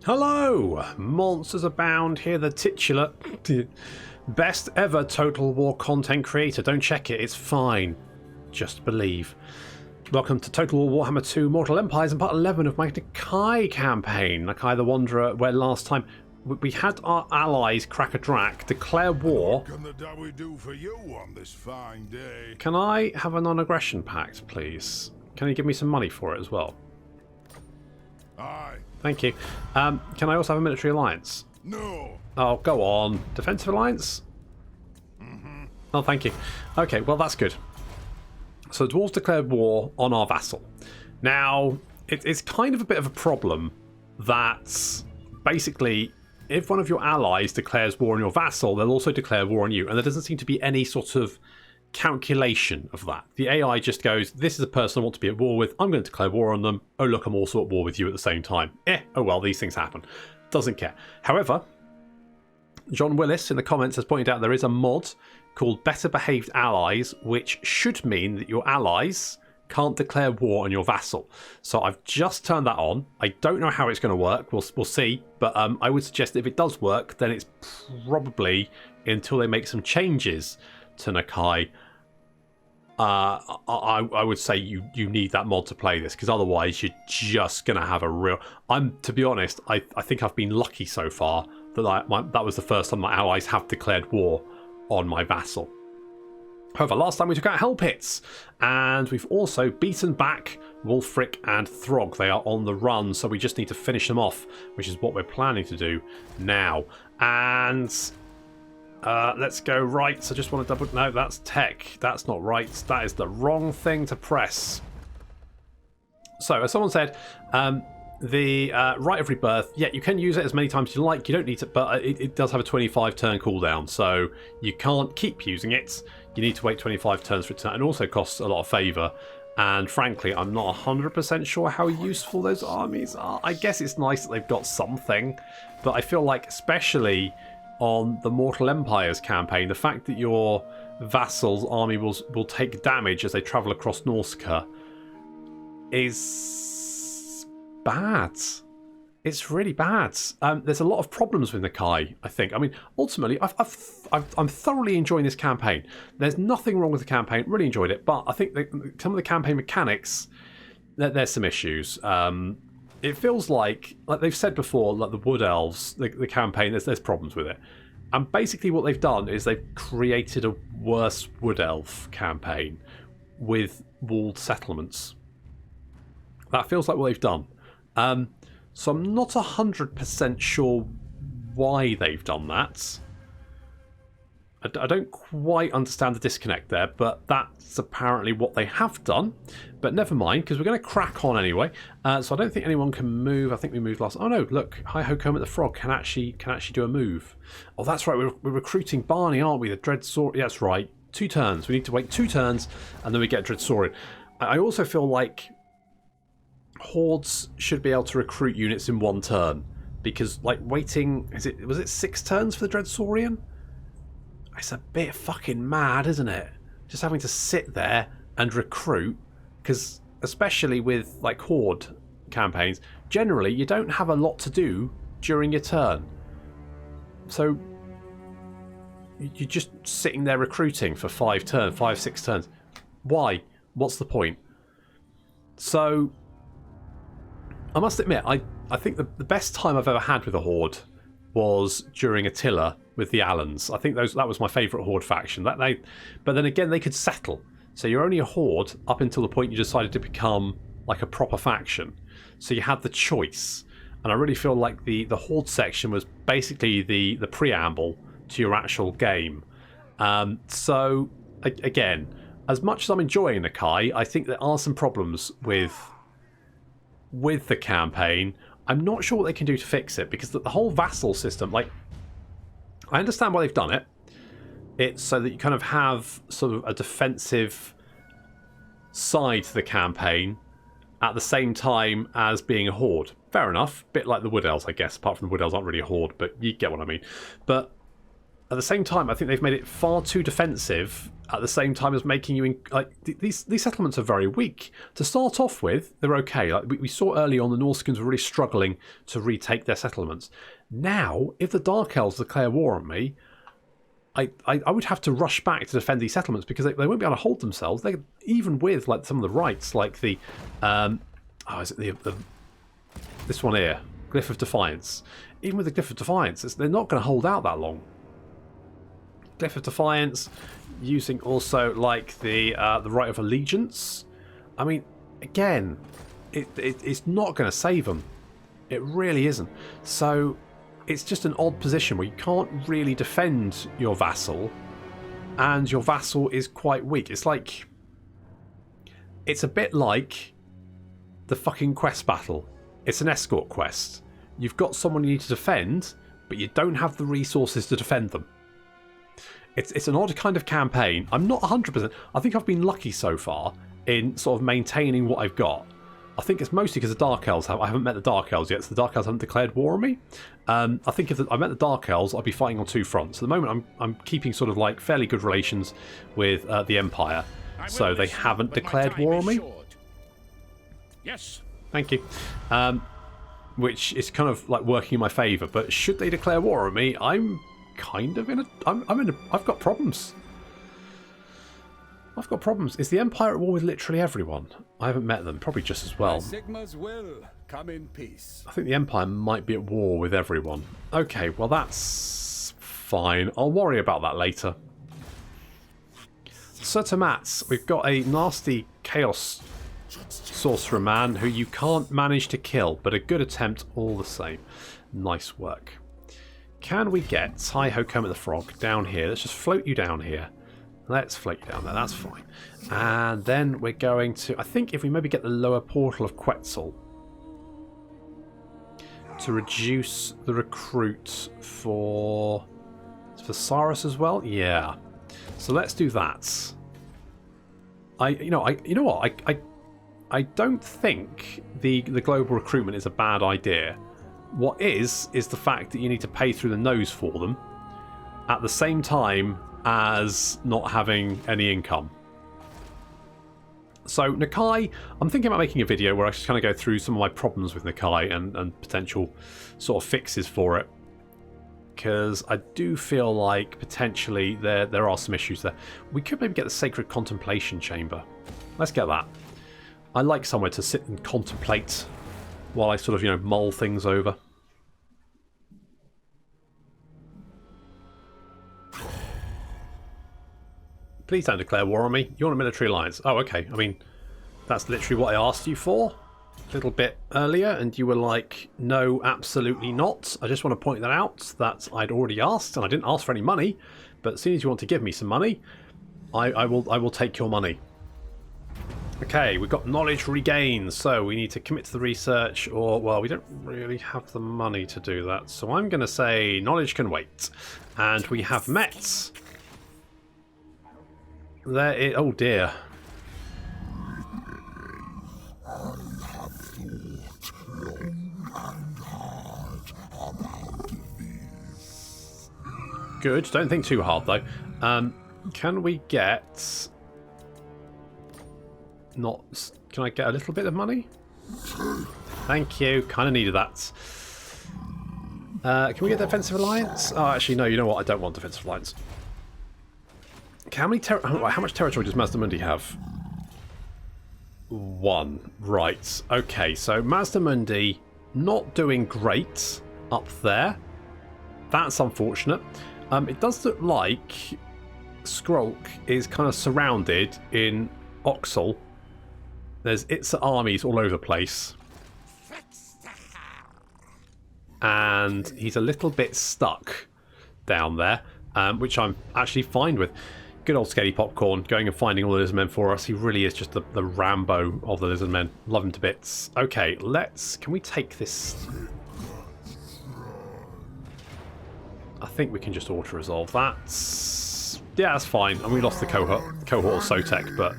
Hello! MonstersAbound here, the titular best ever Total War content creator. Don't check it, it's fine. Just believe. Welcome to Total War Warhammer 2 Mortal Empires and part 11 of my Nakai campaign. Nakai the Wanderer, where last time we had our allies crack a drac, declare war. What can we do for you on this fine day? Can I have a non-aggression pact, please? Can you give me some money for it as well? Aye. Thank you. Can I also have a military alliance? No. Oh, go on. Defensive alliance? Oh, thank you. Okay, well, that's good. So the dwarves declared war on our vassal. Now, it's kind of a bit of a problem that basically if one of your allies declares war on your vassal, they'll also declare war on you. And there doesn't seem to be any sort of calculation of that. The AI just goes, this is a person I want to be at war with, I'm going to declare war on them. Oh look, I'm also at war with you at the same time. Oh well, these things happen. Doesn't care. However, John Willis in the comments has pointed out there is a mod called Better Behaved Allies, which should mean that your allies can't declare war on your vassal. So I've just turned that on. I don't know how it's going to work. We'll see. But I would suggest that if it does work, then it's probably until they make some changes to Nakai. I would say you need that mod to play this, because otherwise you're just going to have a real... to be honest, I think I've been lucky so far that that was the first time my allies have declared war on my vassal. However, last time we took out Hell Pits, and we've also beaten back Wulfric and Throg. They are on the run, so we just need to finish them off, which is what we're planning to do now. And let's go right. So just want to double... No, that's tech. That's not right. That is the wrong thing to press. So, as someone said, the Right of Rebirth, yeah, you can use it as many times as you like. You don't need to, but it does have a 25 turn cooldown, so you can't keep using it. You need to wait 25 turns for it to turn. It also costs a lot of favour. And frankly, I'm not 100% sure how useful those armies are. I guess it's nice that they've got something, but I feel like especially on the Mortal Empires campaign, the fact that your vassal's army will take damage as they travel across Norsca is bad. It's really bad. There's a lot of problems with Nakai, I think. I mean, ultimately, I'm thoroughly enjoying this campaign. There's nothing wrong with the campaign. Really enjoyed it, but I think some of the campaign mechanics, there's some issues. It feels like they've said before, like the Wood Elves, the campaign, there's problems with it. And basically what they've done is they've created a worse Wood Elf campaign with walled settlements. That feels like what they've done. So I'm not 100% sure why they've done that. I don't quite understand the disconnect there, but that's apparently what they have done. But never mind, because we're going to crack on anyway. So I don't think anyone can move. I think we moved last... Oh no, look, Hi-Ho Kermit the Frog can actually do a move. Oh, that's right, we're recruiting Barney, aren't we? The Dread Saurian... Yeah, that's right. 2 turns. We need to wait 2 turns, and then we get Dread Saurian. I also feel like Hordes should be able to recruit units in 1 turn. Because, like, waiting... Was it 6 turns for the Dread Saurian? It's a bit fucking mad, isn't it? Just having to sit there and recruit, because especially with like Horde campaigns, generally you don't have a lot to do during your turn. So you're just sitting there recruiting for 5, 6 turns. Why? What's the point? So I must admit, I think the best time I've ever had with a Horde was during Attila with the Allans. I think that was my favourite Horde faction. But then again, they could settle. So you're only a Horde up until the point you decided to become like a proper faction. So you had the choice. And I really feel like the Horde section was basically the preamble to your actual game. So again, as much as I'm enjoying Nakai, I think there are some problems with the campaign. I'm not sure what they can do to fix it, because the whole vassal system, like, I understand why they've done it. It's so that you kind of have sort of a defensive side to the campaign at the same time as being a Horde. Fair enough. Bit like the Wood Elves, I guess, apart from the Wood Elves aren't really a Horde, but you get what I mean. But at the same time, I think they've made it far too defensive. At the same time as making you these settlements are very weak to start off with. They're okay. Like we saw early on, the Norscans were really struggling to retake their settlements. Now, if the Dark Elves declare war on me, I would have to rush back to defend these settlements because they won't be able to hold themselves. They even with like some of the rights, like the is it the this one here, Glyph of Defiance. Even with the Glyph of Defiance, they're not going to hold out that long. Glyph of Defiance, using also like the Right of Allegiance. I mean, again, it's not going to save them. It really isn't. So it's just an odd position where you can't really defend your vassal, and your vassal is quite weak. It's like, it's a bit like the fucking quest battle. It's an escort quest. You've got someone you need to defend, but you don't have the resources to defend them. It's an odd kind of campaign. I'm not 100%. I think I've been lucky so far in sort of maintaining what I've got. I think it's mostly because the Dark Elves I haven't met the Dark Elves yet, so the Dark Elves haven't declared war on me. I think if I met the Dark Elves, I'd be fighting on two fronts. At the moment, I'm keeping sort of like fairly good relations with the Empire, so they haven't declared war on me. Yes. Thank you. Which is kind of like working in my favour. But should they declare war on me, I'm kind of in a... I've got problems. I've got problems. Is the Empire at war with literally everyone? I haven't met them. Probably just as well. Sigma's will come in peace. I think the Empire might be at war with everyone. Okay, well that's fine. I'll worry about that later. Sir Tomats, we've got a nasty Chaos Sorcerer man who you can't manage to kill, but a good attempt all the same. Nice work. Can we get Hi-Ho Kermit the Frog down here? Let's just float you down here. Let's float you down there, that's fine. And then we're going to... I think if we maybe get the lower portal of Quetzal to reduce the recruit for Cyrus as well? Yeah. So let's do that. You know what? I don't think the global recruitment is a bad idea. What is the fact that you need to pay through the nose for them at the same time as not having any income. So Nakai, I'm thinking about making a video where I just kind of go through some of my problems with Nakai and potential sort of fixes for it. Because I do feel like potentially there are some issues there. We could maybe get the Sacred Contemplation Chamber. Let's get that. I like somewhere to sit and contemplate while I sort of, mull things over. Please don't declare war on me. You're on a military alliance. Oh, okay. I mean, that's literally what I asked you for a little bit earlier, and you were like, no, absolutely not. I just want to point that out, that I'd already asked, and I didn't ask for any money, but as soon as you want to give me some money, I will take your money. Okay, we've got knowledge regained, so we need to commit to the research, or, well, we don't really have the money to do that, so I'm going to say knowledge can wait. And we have met... There is, oh dear. Good, don't think too hard though. Can we get... Can I get a little bit of money? Thank you, kind of needed that. Can we get Defensive Alliance? Oh, actually no, you know what, I don't want Defensive Alliance. How much territory does Mazdamundi have? 1. Right. Okay, so Mazdamundi not doing great up there. That's unfortunate. It does look like Skrulk is kind of surrounded in Oxel. There's Itza armies all over the place. And he's a little bit stuck down there, which I'm actually fine with. Good old Scaly Popcorn, going and finding all the lizard men for us. He really is just the Rambo of the lizard men. Love him to bits. Okay, can we take this? I think we can just auto-resolve that. Yeah, that's fine. And we lost the cohort of Sotek, but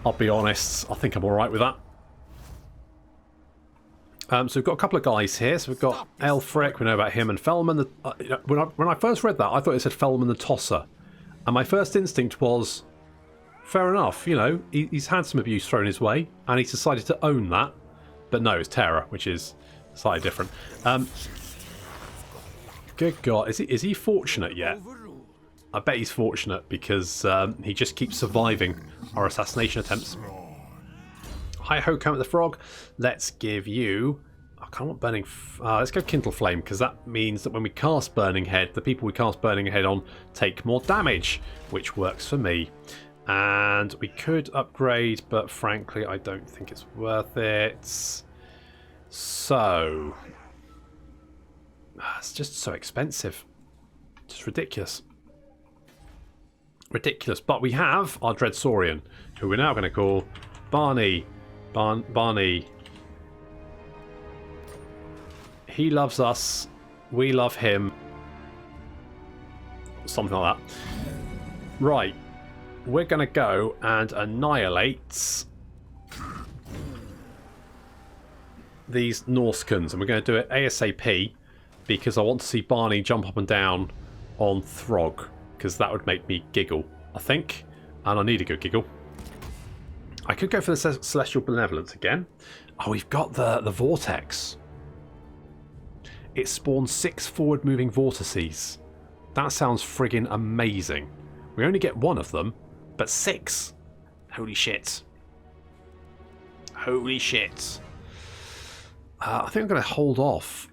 I'll be honest, I think I'm alright with that. So we've got a couple of guys here. So we've got Elfric, we know about him, and Felman. When I first read that, I thought it said Felman the Tosser. And my first instinct was, fair enough, you know, he's had some abuse thrown his way, and he's decided to own that. But no, it's Terror, which is slightly different. Good God, is he fortunate yet? I bet he's fortunate because he just keeps surviving our assassination attempts. Hi-ho, Kermit the Frog. Let's give you... I kind of want Burning... let's go Kindle Flame, because that means that when we cast Burning Head, the people we cast Burning Head on take more damage, which works for me. And we could upgrade, but frankly, I don't think it's worth it. So... it's just so expensive. Just ridiculous. Ridiculous. But we have our Dread Saurian, who we're now going to call Barney. Barney. He loves us. We love him. Something like that. Right. We're going to go and annihilate these Norscans. And we're going to do it ASAP because I want to see Barney jump up and down on Throg. Because that would make me giggle, I think. And I need a good giggle. I could go for the Celestial Benevolence again. Oh, we've got the Vortex. It spawns 6 forward-moving vortices. That sounds friggin' amazing. We only get 1 of them, but 6. Holy shit. Holy shit. I think I'm going to hold off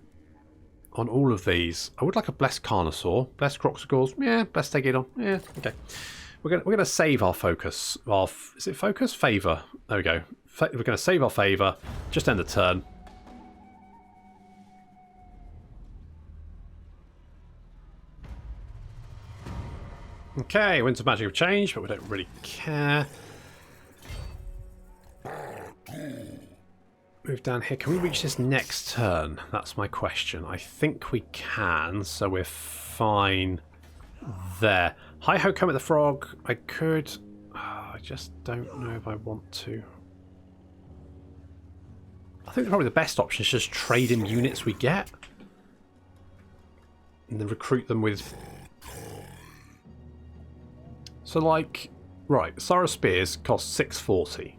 on all of these. I would like a Blessed Carnosaur. Blessed Croxagores. Yeah, Blessed Stegodon. Yeah, okay. We're going to save our focus. Is it focus? Favour. There we go. We're going to save our favour. Just end the turn. Okay, Winds of Magic have changed, but we don't really care. Move down here. Can we reach this next turn? That's my question. I think we can, so we're fine there. Hi-ho, Kermit the Frog. I could... I just don't know if I want to. I think probably the best option is just trade in units we get. And then recruit them with... So, like... Right, Sorrow Spears cost 640.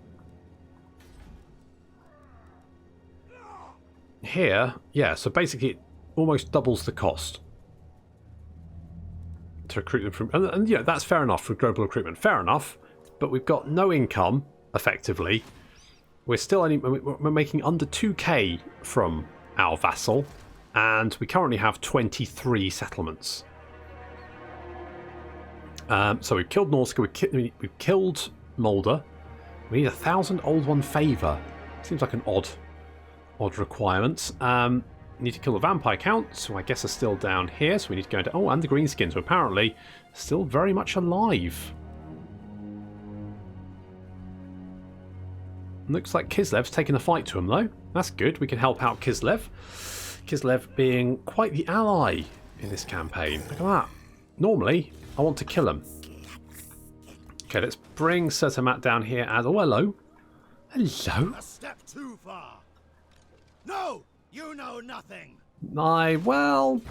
Here, yeah, so basically it almost doubles the cost to recruit them from, and you know, that's fair enough for global recruitment, fair enough, but we've got no income effectively. We're still only, we're making under 2k from our vassal, and we currently have 23 settlements. So we've killed Norsca, we've killed Mulder. We need 1,000 Old One favour. Seems like an odd requirement. Need to kill the vampire count, so I guess are still down here, so we need to go into... Oh, and the Greenskins are apparently still very much alive. Looks like Kislev's taking a fight to him, though. That's good. We can help out Kislev. Kislev being quite the ally in this campaign. Look at that. Normally, I want to kill him. Okay, let's bring Sertamat down here as... Oh, hello. Hello. A step too far. No, you know nothing. Well,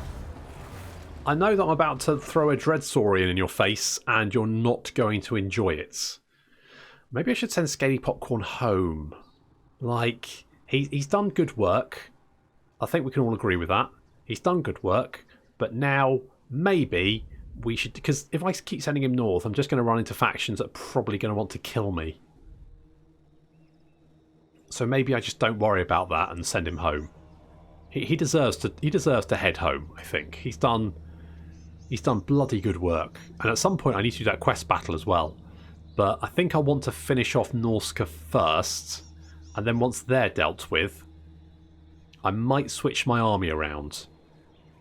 I know that I'm about to throw a Dread Saurian in your face, and you're not going to enjoy it. Maybe I should send Scaly Popcorn home. Like, he's done good work. I think we can all agree with that. He's done good work, but now maybe we should... Because if I keep sending him north, I'm just going to run into factions that are probably going to want to kill me. So maybe I just don't worry about that and send him home. He deserves to head home, I think. He's done bloody good work. And at some point I need to do that quest battle as well. But I think I want to finish off Norsca first, and then once they're dealt with, I might switch my army around,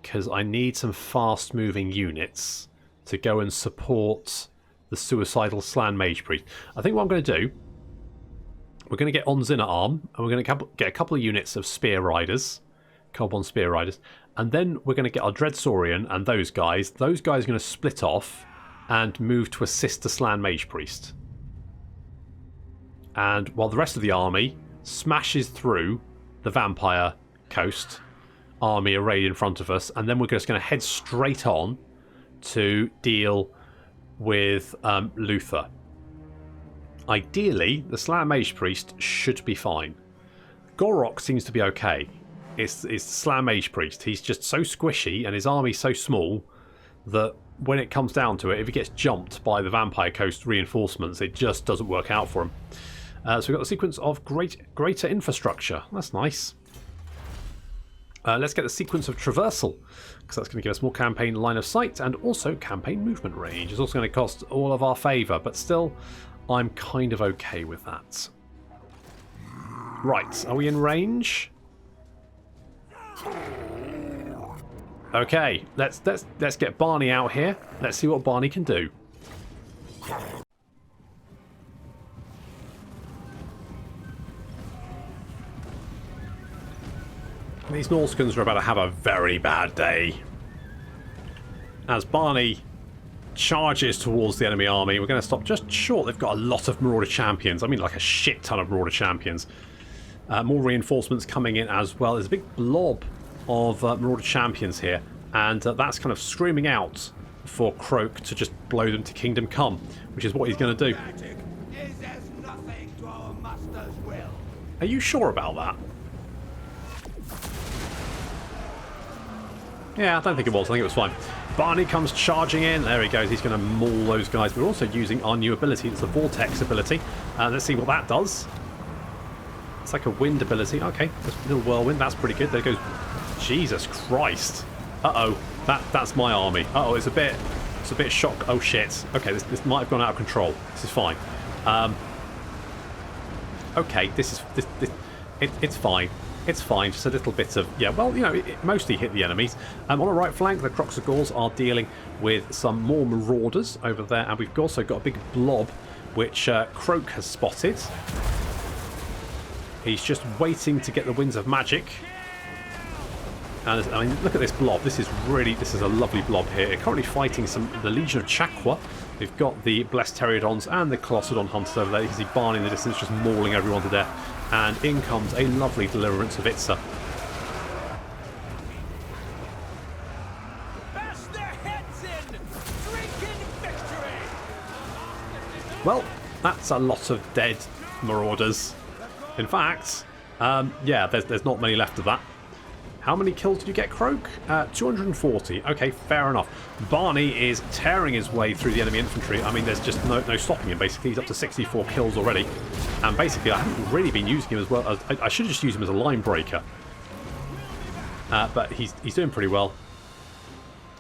because I need some fast moving units to go and support the suicidal Slan Mage Priest. I think what I'm going to do, we're going to get Onzina Arm, and we're going to get a couple of units of Spear Riders, Carbon Spear Riders, and then we're going to get our Dread Saurian and those guys. Those guys are going to split off and move to assist the Slan Mage Priest. And while the rest of the army smashes through the vampire coast army arrayed in front of us, and then we're just going to head straight on to deal with Luther. Ideally, the Slayer Mage Priest should be fine. Gorok seems to be okay. It's the Slayer Mage Priest. He's just so squishy and his army's so small that when it comes down to it, if he gets jumped by the Vampire Coast reinforcements, it just doesn't work out for him. So we've got the sequence of greater infrastructure. That's nice. Let's get the sequence of traversal, because that's going to give us more campaign line of sight and also campaign movement range. It's also going to cost all of our favour, but still, I'm kind of okay with that. Right, are we in range? Okay, let's get Barney out here. Let's see what Barney can do. These Norscans are about to have a very bad day. As Barney charges towards the enemy army, we're going to stop just short. They've got a lot of Marauder champions. I mean, like a shit ton of Marauder champions. More reinforcements coming in as well. There's a big blob of Marauder champions here, and that's kind of screaming out for Croak to just blow them to Kingdom Come, which is what he's going to do. Are you sure about that? Yeah, I don't think it was. I think it was fine. Barney comes charging in. There he goes. He's going to maul those guys. We're also using our new ability. It's the Vortex ability. Let's see what that does. It's like a wind ability. Okay, a little whirlwind. That's pretty good. There goes. Jesus Christ. Uh-oh. That's my army. Uh-oh, it's a bit shock. Oh, shit. Okay, this might have gone out of control. This is fine. Okay, it's fine. It's fine, just a little bit of... Yeah, well, you know, it mostly hit the enemies. On the right flank, the Croxagors are dealing with some more Marauders over there, and we've also got a big blob, which Croak has spotted. He's just waiting to get the Winds of Magic. And I mean, look at this blob. This is a lovely blob here. Currently fighting the Legion of Chakwa. We've got the Blessed Pterodons and the Colossodon Hunters over there. You can see Barney in the distance just mauling everyone to death. And in comes a lovely Deliverance of Itza. Well, that's a lot of dead Marauders. In fact, yeah, there's not many left of that. How many kills did you get, Croak? 240. Okay, fair enough. Barney is tearing his way through the enemy infantry. I mean, there's just no stopping him, basically. He's up to 64 kills already. And basically, I haven't really been using him as well. I should have just used him as a line breaker. But he's doing pretty well.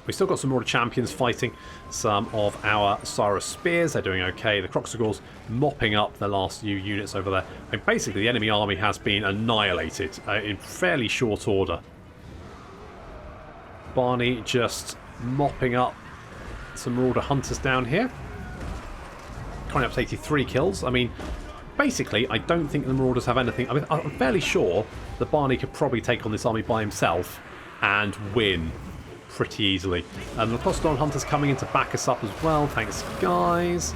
We've still got some more champions fighting some of our Cyrus Spears. They're doing okay. The Croxagors mopping up the last few units over there. And basically, the enemy army has been annihilated in fairly short order. Barney just mopping up some Marauder Hunters down here. Currently up to 83 kills. I mean, basically, I don't think the Marauders have anything. I mean, I'm fairly sure that Barney could probably take on this army by himself and win pretty easily. And the Colossodon Hunters coming in to back us up as well. Thanks, guys.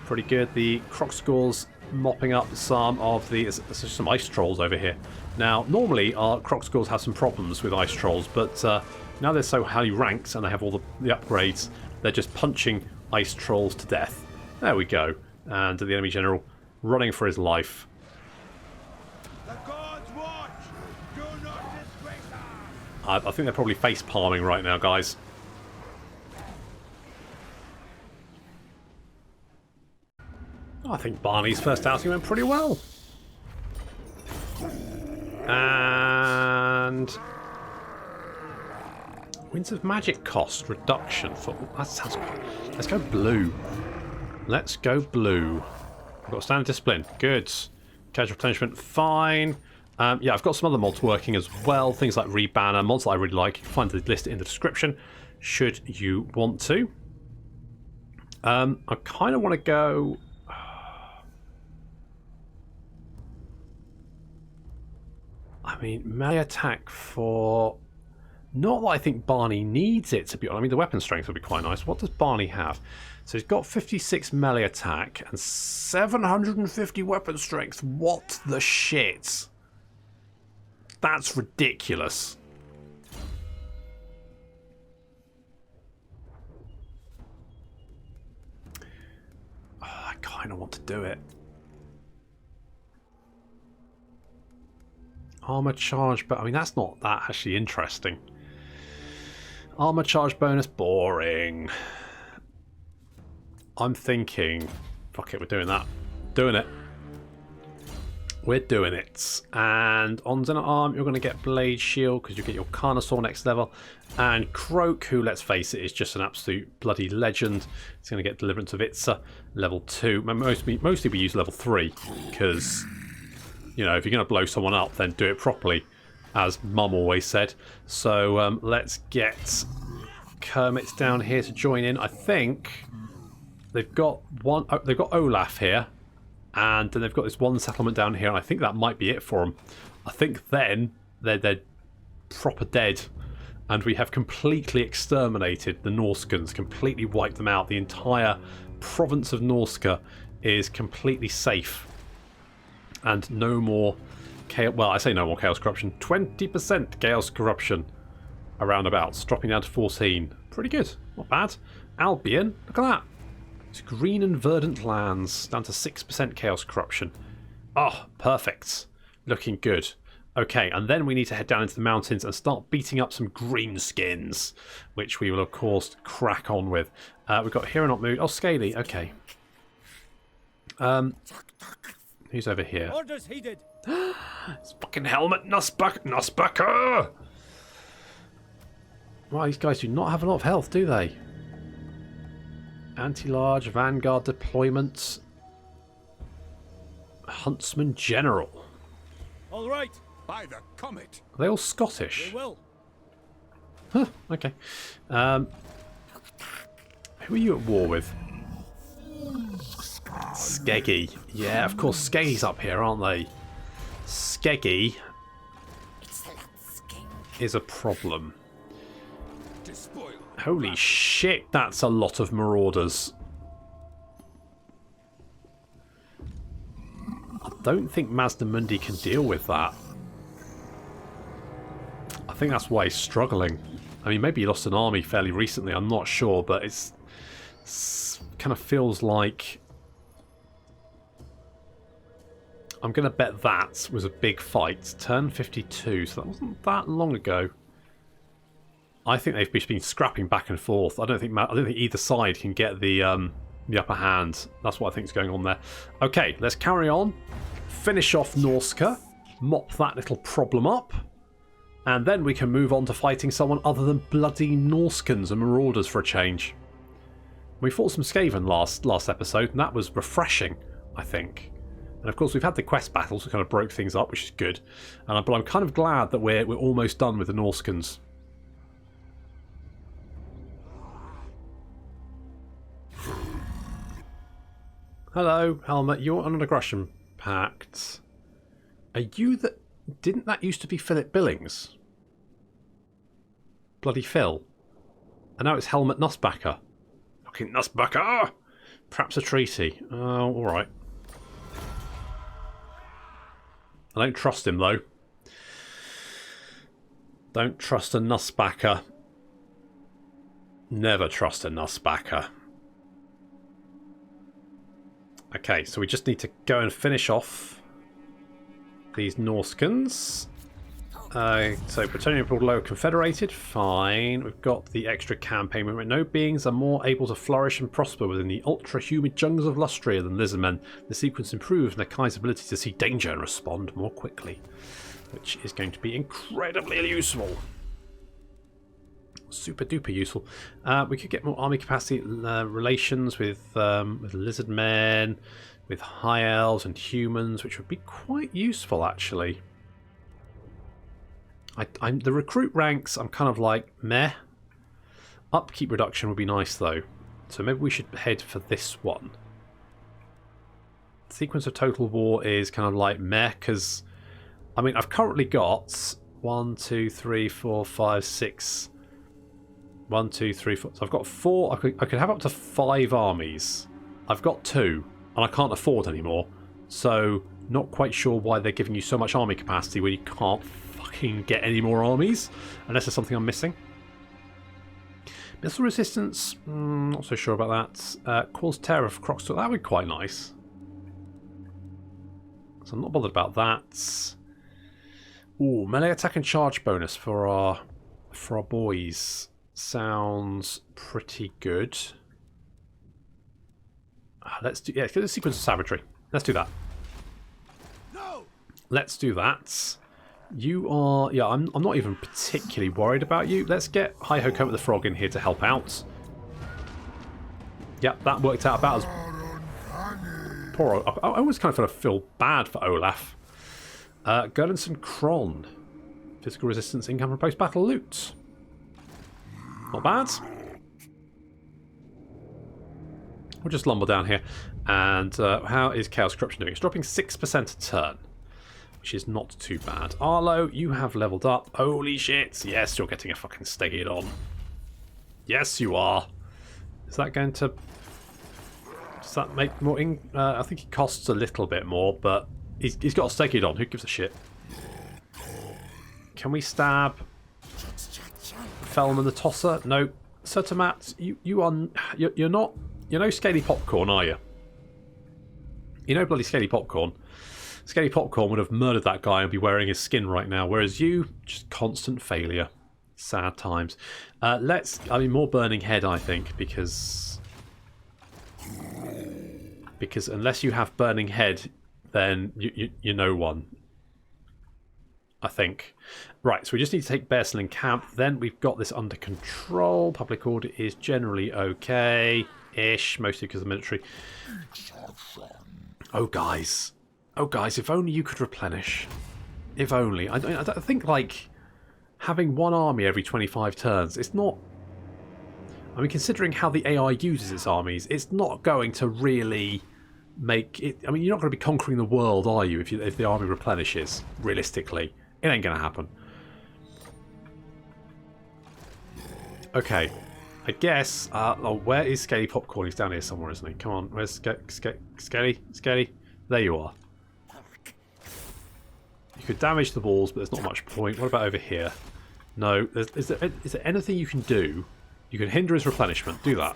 Pretty good. The Croxagors mopping up some of the... There's some Ice Trolls over here. Now, normally our Croxagors have some problems with Ice Trolls, but now they're so highly ranked and they have all the upgrades, they're just punching Ice Trolls to death. There we go. And the enemy general running for his life. I think they're probably face palming right now, guys. I think Barney's first outing went pretty well. And Winds of Magic cost reduction for... That sounds good. Let's go blue. Let's go blue. We've got standard discipline. Good. Casual replenishment. Fine. Yeah, I've got some other mods working as well. Things like Rebanner, mods that I really like. You can find the list in the description should you want to. I kind of want to go... I mean, melee attack for... Not that I think Barney needs it, to be honest. I mean, the weapon strength would be quite nice. What does Barney have? So he's got 56 melee attack and 750 weapon strength. What the shit? That's ridiculous. Oh, I kind of want to do it. Armor charge, but I mean that's not that actually interesting. Armor charge bonus, boring. I'm thinking, fuck it, we're doing that. Doing it. We're doing it. And on Zenit Arm, you're going to get Blade Shield because you get your Carnosaur next level. And Croak, who, let's face it, is just an absolute bloody legend. It's going to get Deliverance of Itza, level 2. Mostly we use level 3 because, you know, if you're going to blow someone up, then do it properly, as Mum always said. So let's get Kermit down here to join in. I think they've got they've got Olaf here. And then they've got this one settlement down here, and I think that might be it for them. I think then they're proper dead, and we have completely exterminated the Norscans, completely wiped them out. The entire province of Norsca is completely safe, and no more chaos. Well, I say no more chaos corruption. 20% chaos corruption around abouts, dropping down to 14. Pretty good, not bad. Albion, look at that. It's green and verdant lands, down to 6% chaos corruption. Oh, perfect. Looking good. Okay, and then we need to head down into the mountains and start beating up some greenskins, which we will, of course, crack on with. We've got Hero Not Mood. Oh, Scaly. Okay. Who's over here? Orders heeded. It's fucking Helmet Nussbacker! Well, these guys do not have a lot of health, do they? Anti-large, Vanguard Deployment, Huntsman General. All right. By the comet. Are they all Scottish? They will. Huh, okay. Who are you at war with? Skeggy. Yeah, of course, Skeggy's up here, aren't they? Skeggy is a problem. Holy shit, that's a lot of marauders. I don't think Mazdamundi can deal with that. I think that's why he's struggling. I mean, maybe he lost an army fairly recently, I'm not sure, but it's kind of feels like... I'm going to bet that was a big fight. Turn 52, so that wasn't that long ago. I think they've been scrapping back and forth. I don't think either side can get the upper hand. That's what I think is going on there. Okay, let's carry on. Finish off Norsca. Mop that little problem up. And then we can move on to fighting someone other than bloody Norscans and Marauders for a change. We fought some Skaven last episode, and that was refreshing, I think. And of course, we've had the quest battles that kind of broke things up, which is good. But I'm kind of glad that we're almost done with the Norscans. Hello, Helmet. You're on an aggression pact. Are you that... Didn't that used to be Philip Billings? Bloody Phil. And now it's Helmet Nussbacker. Fucking Nussbacker! Perhaps a treaty. Oh, alright. I don't trust him, though. Don't trust a Nussbacker. Never trust a Nussbacker. Okay, so we just need to go and finish off these Norscans. So Plutonium Abroad Lower Confederated, fine. We've got the extra campaign movement. No beings are more able to flourish and prosper within the ultra-humid jungles of Lustria than lizardmen. The sequence improves Nakai's ability to see danger and respond more quickly, which is going to be incredibly useful. Super duper useful. We could get more army capacity relations with lizard men, with high elves and humans, which would be quite useful actually. The recruit ranks, I'm kind of like meh. Upkeep reduction would be nice though, so maybe we should head for this one. Sequence of total war is kind of like meh, because I mean I've currently got 1, 2, 3, 4, 5, 6. 1, 2, 3, 4. So I've got 4. I could have up to 5 armies. I've got 2, and I can't afford any more. So not quite sure why they're giving you so much army capacity when you can't fucking get any more armies, unless there's something I'm missing. Missile resistance, not so sure about that. Cause terror for Crocs, that would be quite nice. So I'm not bothered about that. Ooh, melee attack and charge bonus for our boys sounds pretty good. Let's do get a sequence of savagery. Let's do that. No. Let's do that. You are... Yeah, I'm not even particularly worried about you. Let's get Hi-Ho Coat the Frog in here to help out. Yep, that worked out about as... Poor... I always kind of feel bad for Olaf. Gubbinz Kron. Physical resistance, income from post-battle loot. Not bad. We'll just lumber down here. And how is Chaos Corruption doing? It's dropping 6% a turn, which is not too bad. Arlo, you have leveled up. Holy shit. Yes, you're getting a fucking stayed on. Yes, you are. Is that going to... Does that make more... I think it costs a little bit more, but he's got a stayed on. Who gives a shit? Can we stab Felman the Tosser? No. Sertomat, you're not... You're no Scaly Popcorn, are you? You're no bloody Scaly Popcorn. Scaly Popcorn would have murdered that guy and be wearing his skin right now, whereas you, just constant failure. Sad times. More Burning Head, I think, because unless you have Burning Head, then you're no one. I think. Right, so we just need to take Bearsling Camp. Then we've got this under control. Public order is generally okay-ish, mostly because of the military. Oh, guys. Oh, guys, if only you could replenish. If only. I think, like, having one army every 25 turns, it's not... I mean, considering how the AI uses its armies, it's not going to really make it... I mean, you're not going to be conquering the world, are you, if the army replenishes, realistically? It ain't going to happen. Okay. I guess... where is Scaly Popcorn? He's down here somewhere, isn't he? Come on. Where's Scaly? Scaly? There you are. You could damage the walls, but there's not much point. What about over here? No. Is there anything you can do? You can hinder his replenishment. Do that.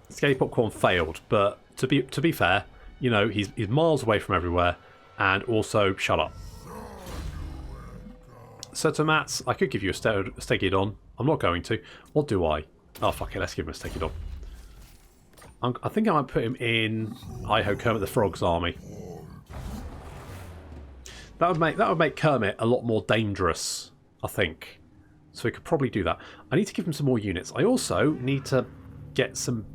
Scaly Popcorn failed, but to be fair, you know, he's miles away from everywhere, and also shut up. Sertomats, I could give you a Stegidon. I'm not going to. Or do I? Oh, fuck it. Let's give him a Stegidon. I think I might put him in Hi-Ho Kermit the Frog's army. That would make Kermit a lot more dangerous, I think. So we could probably do that. I need to give him some more units. I also need to get some...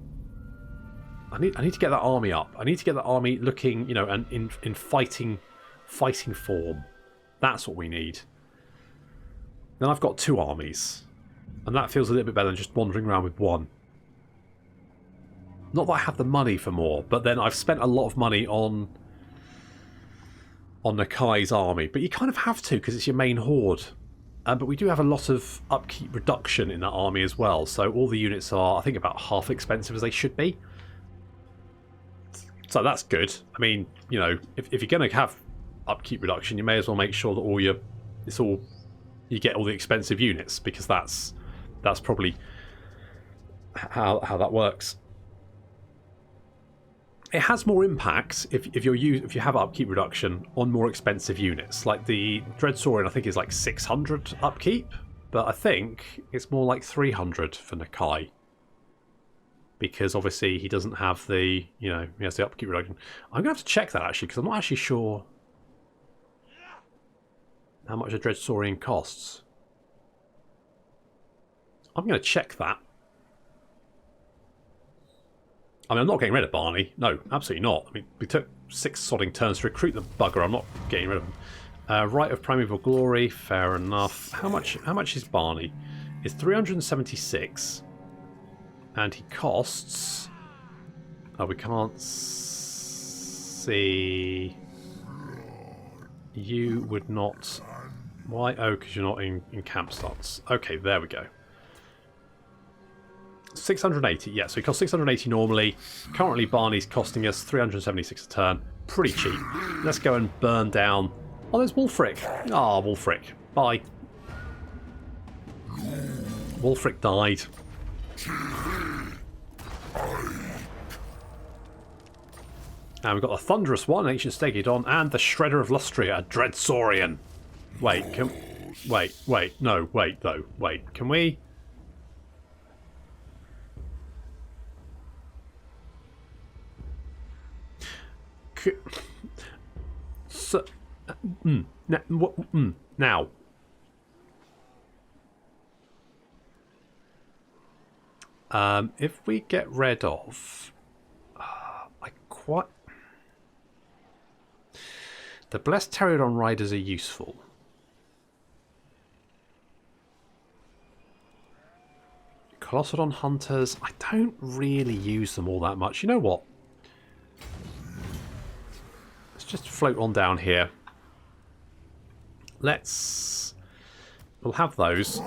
I need to get that army up. I need to get that army looking, you know, and in fighting form. That's what we need. Then I've got 2 armies. And that feels a little bit better than just wandering around with 1. Not that I have the money for more, but then I've spent a lot of money on Nakai's army. But you kind of have to, because it's your main horde. But we do have a lot of upkeep reduction in that army as well. So all the units are, I think, about half expensive as they should be. So that's good. I mean, you know, if you're going to have upkeep reduction, you may as well make sure that you get all the expensive units, because that's probably how that works. It has more impact if you have upkeep reduction on more expensive units. Like the Dread Saurian, I think, is like 600 upkeep, but I think it's more like 300 for Nakai, because obviously he doesn't have the, you know, he has the upkeep reduction. I'm gonna have to check that actually, because I'm not actually sure how much a Dread Saurian costs. I'm going to check that. I mean, I'm not getting rid of Barney. No, absolutely not. I mean, we took 6 sodding turns to recruit the bugger. I'm not getting rid of him. Rite of Primeval Glory, fair enough. How much is Barney? It's 376. And he costs... Oh, we can't see... You would not... Why? Oh, because you're not in camp slots. Okay, there we go. 680, yeah, so he costs 680 normally. Currently, Barney's costing us 376 a turn. Pretty cheap. Let's go and burn down Oh, there's Wulfric. Ah, Wulfric. Bye. Wulfric died. And we've got the Thunderous One, Ancient Stegadon, and the Shredder of Lustria, a Dread Saurian. Wait, no, wait, though. Wait, can we... So, now. If we get rid of... The Blessed Pterodon Riders are useful. Colossodon Hunters, I don't really use them all that much. You know what? Let's just float on down here. We'll have those.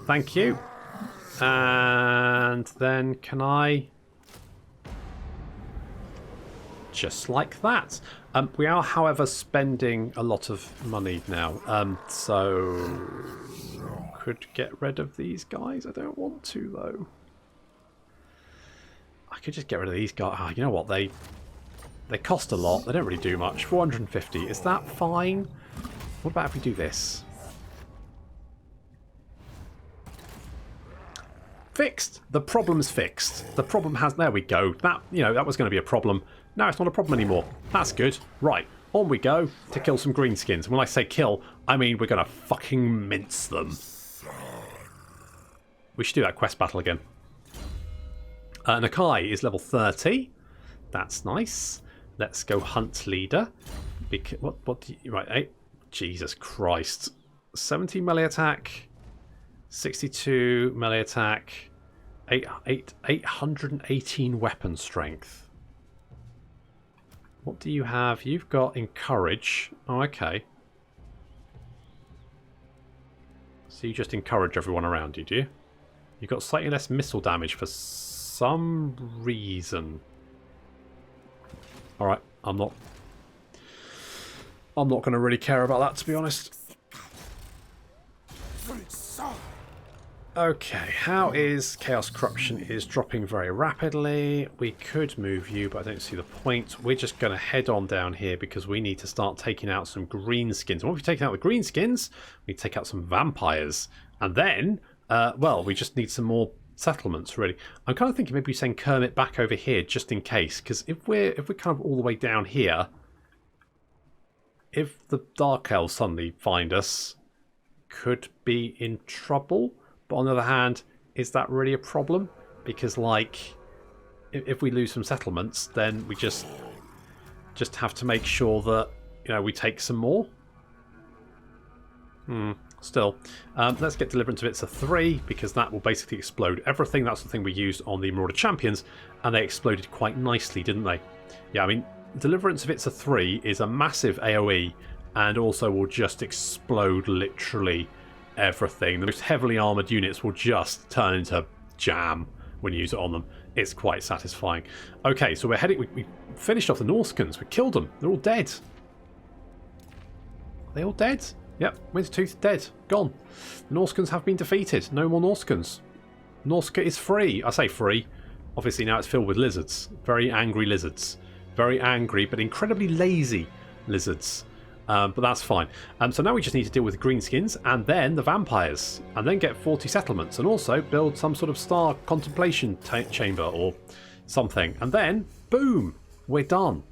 Thank you. And then can I... Just like that. We are, however, spending a lot of money now. So... Could get rid of these guys. I don't want to, though. I could just get rid of these guys. Oh, you know what? They cost a lot. They don't really do much. 450. Is that fine? What about if we do this? Fixed. The problem's fixed. The problem has... There we go. That, you know, that was going to be a problem. Now it's not a problem anymore. That's good. Right. On we go to kill some greenskins. And when I say kill, I mean we're going to fucking mince them. We should do that quest battle again. Nakai is level 30. That's nice. Let's go hunt leader. What do you... Right, Jesus Christ. 70 melee attack. 62 melee attack. 818 weapon strength. What do you have? You've got encourage. Oh, okay. So you just encourage everyone around you, do you? You've got slightly less missile damage for some reason. Alright, I'm not going to really care about that, to be honest. Okay, how is Chaos Corruption is dropping very rapidly. We could move you, but I don't see the point. We're just going to head on down here because we need to start taking out some greenskins. Once we've taken out the greenskins, we take out some vampires. And then, well, we just need some more settlements, really. I'm kind of thinking maybe we send Kermit back over here just in case. Because if we're kind of all the way down here, if the Dark Elves suddenly find us, could be in trouble. But on the other hand, is that really a problem? Because, like, if we lose some settlements, then we just have to make sure that, you know, we take some more. Still. Let's get Deliverance of Itza 3, because that will basically explode everything. That's the thing we used on the Marauder Champions, and they exploded quite nicely, didn't they? Yeah, I mean, Deliverance of Itza 3 is a massive AoE, and also will just explode literally everything. The most heavily armoured units will just turn into jam when you use it on them. It's quite satisfying. Okay, so we're heading... We finished off the Norscans. We killed them. They're all dead. Are they all dead? Yep, Wintertooth dead. Gone. The Norscans have been defeated. No more Norscans. Norsca is free. I say free. Obviously now it's filled with lizards. Very angry lizards. Very angry but incredibly lazy lizards. But that's fine. So now we just need to deal with the greenskins and then the vampires. And then get 40 settlements. And also build some sort of star contemplation chamber or something. And then, boom, we're done.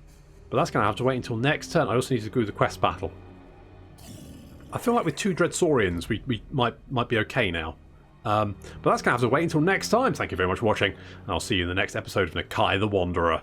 But that's going to have to wait until next turn. I also need to do the quest battle. I feel like with 2 Dread Saurians we might be okay now. But that's going to have to wait until next time. Thank you very much for watching. And I'll see you in the next episode of Nakai the Wanderer.